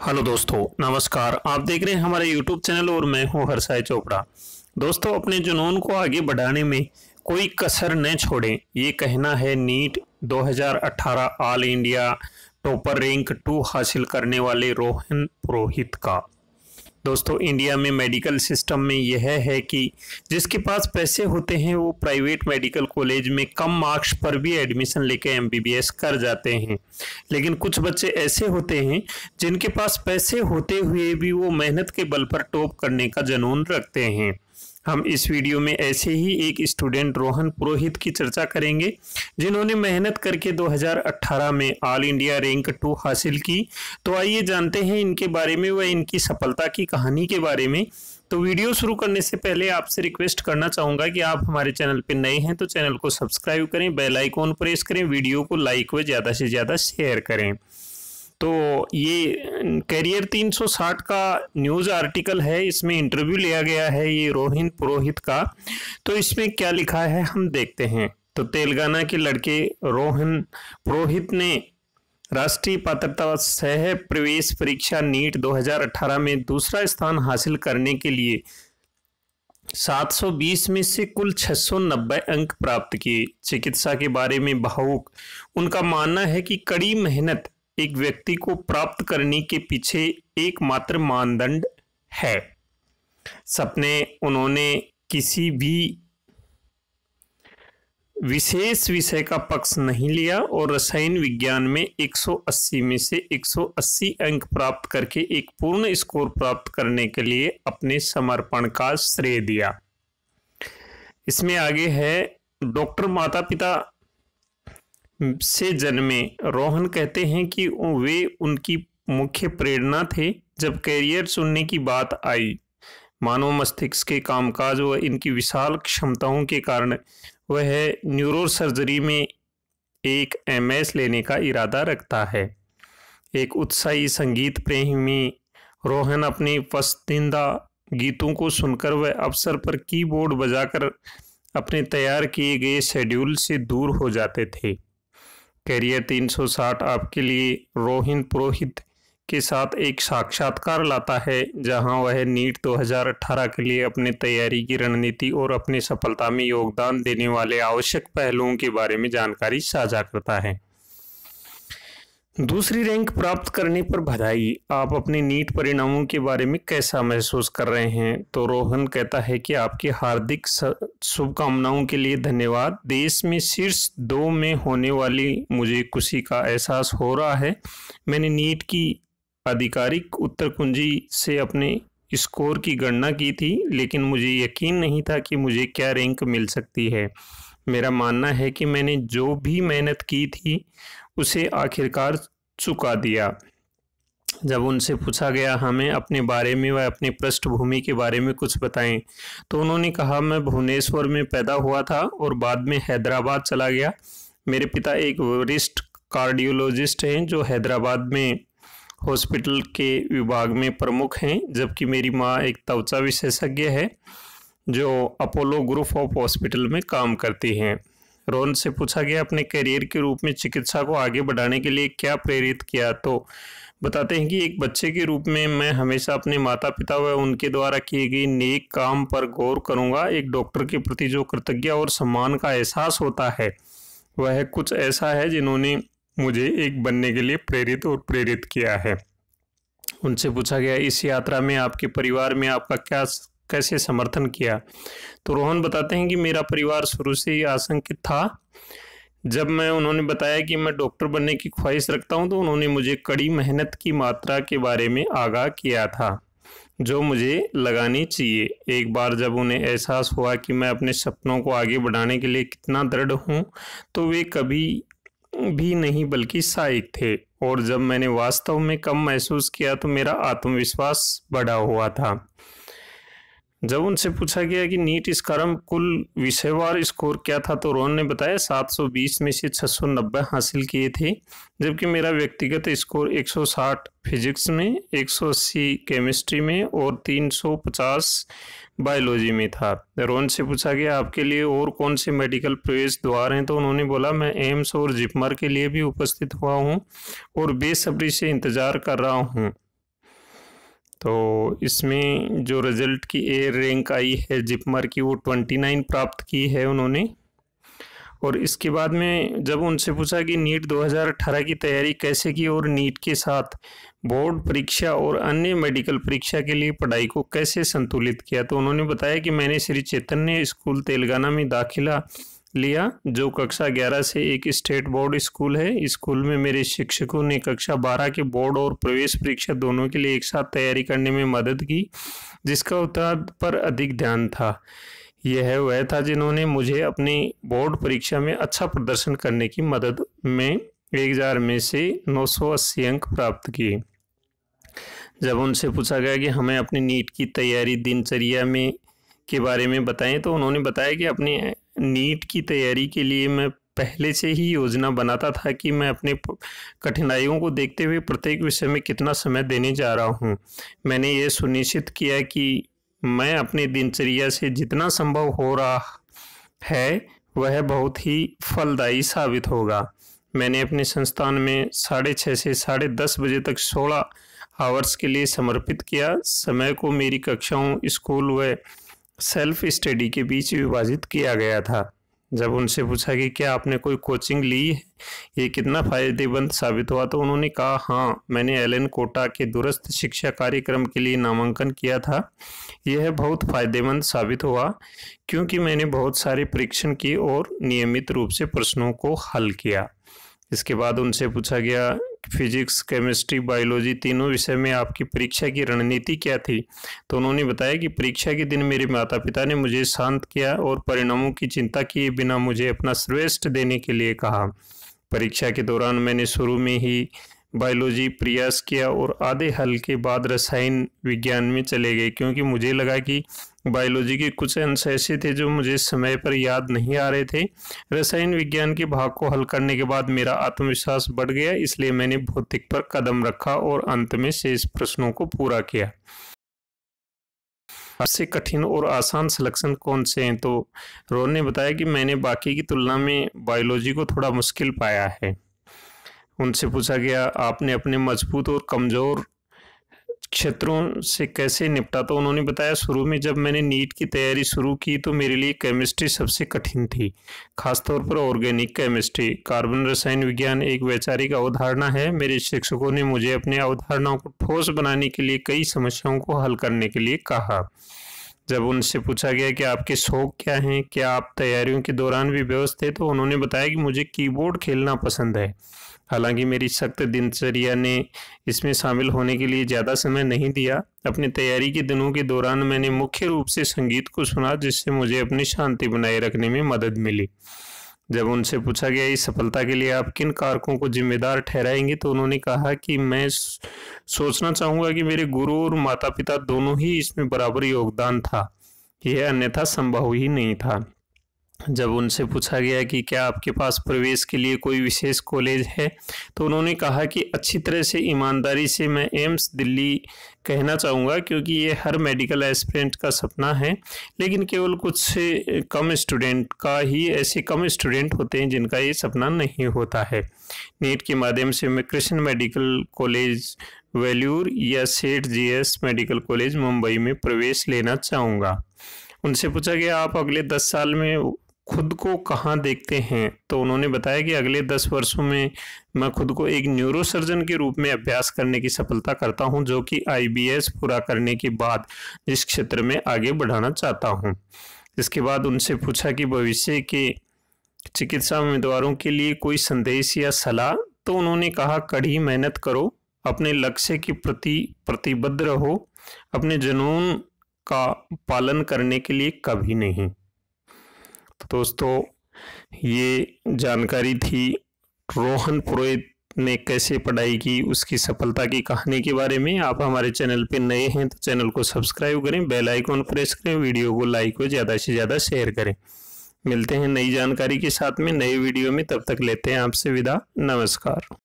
Hello दोस्तों, नमस्कार। आप देख रहे हैं हमारे यूट्यूब चैनल और मैं हूं हर्षाय चोपड़ा। दोस्तों, अपने जुनून को आगे बढ़ाने में कोई कसर न छोड़ें, ये कहना है NEET 2018 all India topper rank 2 हासिल करने वाले रोहन पुरोहित का। दोस्तों, इंडिया में मेडिकल सिस्टम में यह है कि जिसके पास पैसे होते हैं वो प्राइवेट मेडिकल कॉलेज में कम मार्क्स पर भी एडमिशन लेके एमबीबीएस कर जाते हैं। लेकिन कुछ बच्चे ऐसे होते हैं जिनके पास पैसे होते हुए भी वो मेहनत के बल पर टॉप करने का जुनून रखते हैं। हम इस वीडियो में ऐसे ही एक स्टूडेंट रोहन पुरोहित की चर्चा करेंगे जिन्होंने मेहनत करके 2018 में ऑल इंडिया रैंक 2 हासिल की। तो आइए जानते हैं इनके बारे में व इनकी सफलता की कहानी के बारे में। तो वीडियो शुरू करने से पहले आपसे रिक्वेस्ट करना चाहूँगा कि आप हमारे चैनल पर नए हैं तो चैनल को सब्सक्राइब करें, बेल आइकॉन प्रेस करें, वीडियो को लाइक व ज़्यादा से ज़्यादा शेयर करें। तो ये कैरियर 360 का न्यूज़ आर्टिकल है, इसमें इंटरव्यू लिया गया है ये रोहन पुरोहित का। तो इसमें क्या लिखा है हम देखते हैं। तो तेलंगाना के लड़के रोहन पुरोहित ने राष्ट्रीय पात्रता सह प्रवेश परीक्षा नीट 2018 में दूसरा स्थान हासिल करने के लिए 720 में से कुल 690 अंक प्राप्त किए। चिकित्सा के बारे में भावुक उनका मानना है कि कड़ी मेहनत एक व्यक्ति को प्राप्त करने के पीछे एकमात्र मानदंड है। सपने उन्होंने किसी भी विशेष विषय का पक्ष नहीं लिया और रसायन विज्ञान में 180 में से 180 अंक प्राप्त करके एक पूर्ण स्कोर प्राप्त करने के लिए अपने समर्पण का श्रेय दिया। इसमें आगे है, डॉक्टर माता पिता से जन्मे रोहन कहते हैं कि वे उनकी मुख्य प्रेरणा थे। जब कैरियर चुनने की बात आई, मानव मस्तिष्क के कामकाज व इनकी विशाल क्षमताओं के कारण वह न्यूरो सर्जरी में एक एमएस लेने का इरादा रखता है। एक उत्साही संगीत प्रेमी रोहन अपने पसंदीदा गीतों को सुनकर वह अवसर पर कीबोर्ड बजाकर अपने तैयार किए गए शेड्यूल से दूर हो जाते थे। कैरियर 360 आपके लिए रोहन पुरोहित के साथ एक साक्षात्कार लाता है, जहां वह नीट 2018 के लिए अपने तैयारी की रणनीति और अपनी सफलता में योगदान देने वाले आवश्यक पहलुओं के बारे में जानकारी साझा करता है। दूसरी रैंक प्राप्त करने पर बधाई। आप अपने नीट परिणामों के बारे में कैसा महसूस कर रहे हैं? तो रोहन कहता है कि आपकी हार्दिक शुभकामनाओं के लिए धन्यवाद। देश में शीर्ष 2 में होने वाली मुझे खुशी का एहसास हो रहा है। मैंने नीट की आधिकारिक उत्तर कुंजी से अपने स्कोर की गणना की थी, लेकिन मुझे यकीन नहीं था कि मुझे क्या रैंक मिल सकती है। मेरा मानना है कि मैंने जो भी मेहनत की थी उसे आखिरकार चुका दिया। जब उनसे पूछा गया हमें अपने बारे में व अपनी पृष्ठभूमि के बारे में कुछ बताएं, तो उन्होंने कहा, मैं भुवनेश्वर में पैदा हुआ था और बाद में हैदराबाद चला गया। मेरे पिता एक वरिष्ठ कार्डियोलॉजिस्ट हैं जो हैदराबाद में हॉस्पिटल के विभाग में प्रमुख हैं, जबकि मेरी माँ एक त्वचा विशेषज्ञ है जो अपोलो ग्रुप ऑफ हॉस्पिटल में काम करती हैं। रोहन से पूछा गया अपने करियर के रूप में चिकित्सा को आगे बढ़ाने के लिए क्या प्रेरित किया, तो बताते हैं कि एक बच्चे के रूप में मैं हमेशा अपने माता पिता व उनके द्वारा किए गए नेक काम पर गौर करूंगा। एक डॉक्टर के प्रति जो कृतज्ञता और सम्मान का एहसास होता है वह कुछ ऐसा है जिन्होंने मुझे एक बनने के लिए प्रेरित किया है। उनसे पूछा गया, इस यात्रा में आपके परिवार में आपका कैसे समर्थन किया, तो रोहन बताते हैं कि मेरा परिवार शुरू से ही आशंकित था। जब उन्होंने बताया कि मैं डॉक्टर बनने की ख्वाहिश रखता हूं, तो उन्होंने मुझे कड़ी मेहनत की मात्रा के बारे में आगाह किया था जो मुझे लगानी चाहिए। एक बार जब उन्हें एहसास हुआ कि मैं अपने सपनों को आगे बढ़ाने के लिए कितना दृढ़ हूं, तो वे कभी भी नहीं बल्कि सहायक थे। और जब मैंने वास्तव में कम महसूस किया तो मेरा आत्मविश्वास बढ़ा हुआ था। जब उनसे पूछा गया कि नीट स्कोर कुल विषयवार स्कोर क्या था, तो रोहन ने बताया 720 में से 690 हासिल किए थे, जबकि मेरा व्यक्तिगत स्कोर 160 फिजिक्स में, 180 केमिस्ट्री में और 350 बायोलॉजी में था। रोहन से पूछा गया आपके लिए और कौन से मेडिकल प्रवेश द्वार हैं, तो उन्होंने बोला मैं एम्स और जिपमर के लिए भी उपस्थित हुआ हूँ और बेसब्री से इंतज़ार कर रहा हूँ। तो इसमें जो रिज़ल्ट की ए रैंक आई है जिपमर की, वो 29 प्राप्त की है उन्होंने। और इसके बाद में जब उनसे पूछा कि नीट 2018 की तैयारी कैसे की और नीट के साथ बोर्ड परीक्षा और अन्य मेडिकल परीक्षा के लिए पढ़ाई को कैसे संतुलित किया, तो उन्होंने बताया कि मैंने श्री चैतन्य स्कूल तेलंगाना में दाखिला लिया, जो कक्षा 11 से एक स्टेट बोर्ड स्कूल है। स्कूल में मेरे शिक्षकों ने कक्षा 12 के बोर्ड और प्रवेश परीक्षा दोनों के लिए एक साथ तैयारी करने में मदद की, जिसका उत्तर पर अधिक ध्यान था। यह वह था जिन्होंने मुझे अपनी बोर्ड परीक्षा में अच्छा प्रदर्शन करने की मदद में 1000 में से 980 अंक प्राप्त किए। जब उनसे पूछा गया कि हमें अपनी नीट की तैयारी दिनचर्या में के बारे में बताएं, तो उन्होंने बताया कि अपनी नीट की तैयारी के लिए मैं पहले से ही योजना बनाता था कि मैं अपने कठिनाइयों को देखते हुए प्रत्येक विषय में कितना समय देने जा रहा हूं। मैंने ये सुनिश्चित किया कि मैं अपनी दिनचर्या से जितना संभव हो रहा है वह बहुत ही फलदायी साबित होगा। मैंने अपने संस्थान में 6:30 से 10:30 बजे तक 16 आवर्स के लिए समर्पित किया। समय को मेरी कक्षाओं, स्कूल व सेल्फ स्टडी के बीच विभाजित किया गया था। जब उनसे पूछा कि क्या आपने कोई कोचिंग ली है, ये कितना फ़ायदेमंद साबित हुआ, तो उन्होंने कहा हाँ, मैंने एलन कोटा के दूरस्थ शिक्षा कार्यक्रम के लिए नामांकन किया था। यह बहुत फ़ायदेमंद साबित हुआ क्योंकि मैंने बहुत सारे परीक्षण किए और नियमित रूप से प्रश्नों को हल किया। इसके बाद उनसे पूछा गया फिजिक्स, केमिस्ट्री, बायोलॉजी तीनों विषय में आपकी परीक्षा की रणनीति क्या थी, तो उन्होंने बताया कि परीक्षा के दिन मेरे माता पिता ने मुझे शांत किया और परिणामों की चिंता किए बिना मुझे अपना श्रेष्ठ देने के लिए कहा। परीक्षा के दौरान मैंने शुरू में ही बायोलॉजी प्रयास किया और आधे हल के बाद रसायन विज्ञान में चले गए, क्योंकि मुझे लगा कि बायोलॉजी के कुछ अंश ऐसे थे जो मुझे समय पर याद नहीं आ रहे थे। रसायन विज्ञान के भाग को हल करने के बाद मेरा आत्मविश्वास बढ़ गया, इसलिए मैंने भौतिक पर कदम रखा और अंत में शेष प्रश्नों को पूरा किया। सबसे कठिन और आसान सिलेक्शन कौन से हैं, तो रोहन ने बताया कि मैंने बाकी की तुलना में बायोलॉजी को थोड़ा मुश्किल पाया है। उनसे पूछा गया आपने अपने मजबूत और कमज़ोर क्षेत्रों से कैसे निपटा, तो उन्होंने बताया शुरू में जब मैंने नीट की तैयारी शुरू की तो मेरे लिए केमिस्ट्री सबसे कठिन थी, खासतौर पर ऑर्गेनिक केमिस्ट्री। कार्बन रसायन विज्ञान एक वैचारिक अवधारणा है। मेरे शिक्षकों ने मुझे अपनी अवधारणाओं को ठोस बनाने के लिए कई समस्याओं को हल करने के लिए कहा। जब उनसे पूछा गया कि आपके शौक क्या हैं, क्या आप तैयारियों के दौरान भी व्यस्त थे, तो उन्होंने बताया कि मुझे कीबोर्ड खेलना पसंद है। हालांकि मेरी सख्त दिनचर्या ने इसमें शामिल होने के लिए ज़्यादा समय नहीं दिया। अपनी तैयारी के दिनों के दौरान मैंने मुख्य रूप से संगीत को सुना, जिससे मुझे अपनी शांति बनाए रखने में मदद मिली। जब उनसे पूछा गया इस सफलता के लिए आप किन कारकों को जिम्मेदार ठहराएंगे, तो उन्होंने कहा कि मैं सोचना चाहूँगा कि मेरे गुरु और माता पिता दोनों ही इसमें बराबर योगदान था, यह अन्यथा संभव ही नहीं था। जब उनसे पूछा गया कि क्या आपके पास प्रवेश के लिए कोई विशेष कॉलेज है, तो उन्होंने कहा कि अच्छी तरह से ईमानदारी से मैं एम्स दिल्ली कहना चाहूँगा, क्योंकि ये हर मेडिकल एस्पिरेंट का सपना है, लेकिन केवल कुछ से कम स्टूडेंट होते हैं जिनका ये सपना नहीं होता है। नीट के माध्यम से मैं कृष्ण मेडिकल कॉलेज वेल्यूर या सेठ जीएस मेडिकल कॉलेज मुंबई में प्रवेश लेना चाहूँगा। उनसे पूछा गया आप अगले 10 साल में खुद को कहाँ देखते हैं, तो उन्होंने बताया कि अगले 10 वर्षों में मैं खुद को एक न्यूरोसर्जन के रूप में अभ्यास करने की सफलता करता हूं, जो कि आईबीएस पूरा करने के बाद इस क्षेत्र में आगे बढ़ाना चाहता हूं। इसके बाद उनसे पूछा कि भविष्य के चिकित्सा उम्मीदवारों के लिए कोई संदेश या सलाह, तो उन्होंने कहा कड़ी मेहनत करो, अपने लक्ष्य के प्रति प्रतिबद्ध रहो, अपने जुनून का पालन करने के लिए कभी नहीं। तो दोस्तों ये जानकारी थी रोहन पुरोहित ने कैसे पढ़ाई की, उसकी सफलता की कहानी के बारे में। आप हमारे चैनल पे नए हैं तो चैनल को सब्सक्राइब करें, बेल आइकॉन प्रेस करें, वीडियो को लाइक और ज़्यादा से ज़्यादा शेयर करें। मिलते हैं नई जानकारी के साथ में नए वीडियो में, तब तक लेते हैं आपसे विदा। नमस्कार।